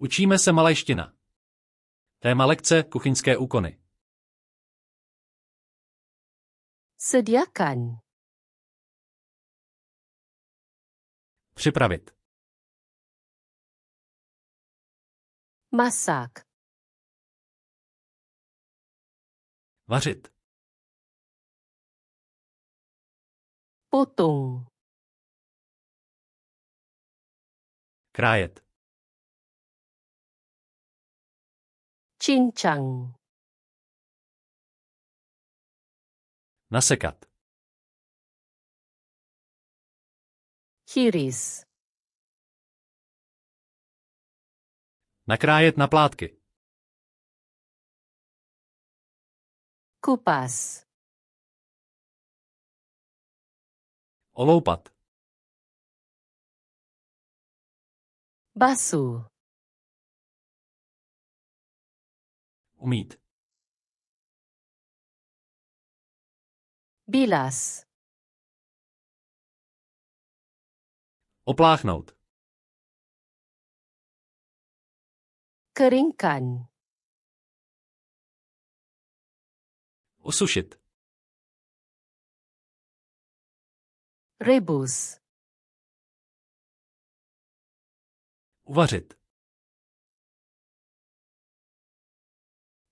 Učíme se malajština. Téma lekce kuchyňské úkony. Sediakan. Připravit. Masak. Vařit. Potong. Krájet. Cincang. Nasekat. Hiris. Nakrájet na plátky. Kupas. Oloupat. Basuh. Umýt. Bilas. Opláchnout. Keringkan. Usušit. Rebus. Uvařit.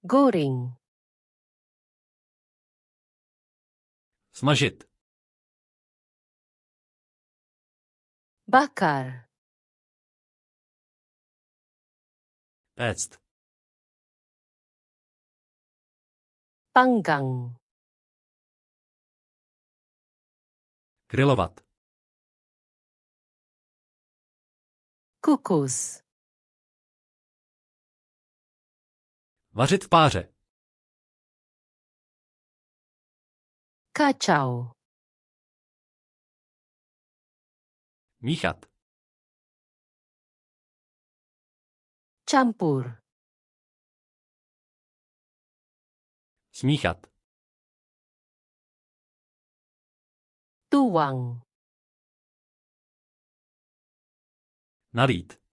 Goreng. Smažit. Bakar. Péct. Panggang. Grilovat. Kukus. Vařit v páře. Kacau. Míchat. Campur. Smíchat. Tuang. Nalít.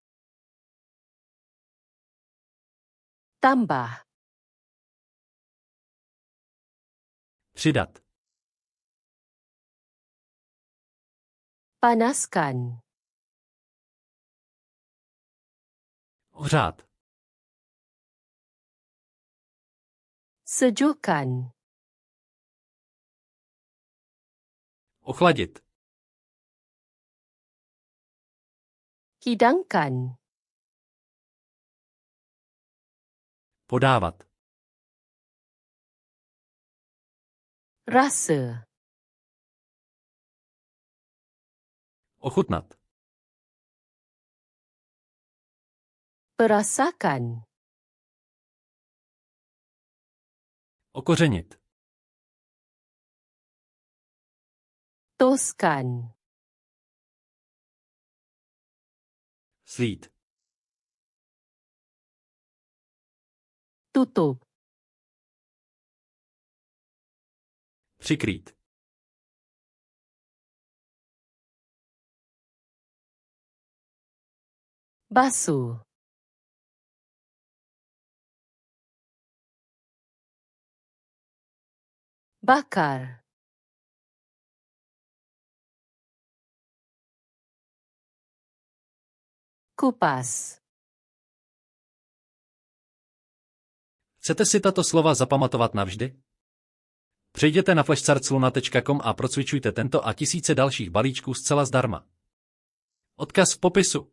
Tambah. Přidat. Panaskan. Ohřát. Sejukkan. Ochladit. Hidangkan. Podávat. Rasa. Ochutnat. Perasakan. Okořenit. Toskan. Slít. Tutup. Přikrýt. Basuh. Bakar. Kupas. Chcete si tato slova zapamatovat navždy? Přejděte na flashchartsluna.com a procvičujte tento a tisíce dalších balíčků zcela zdarma. Odkaz v popisu.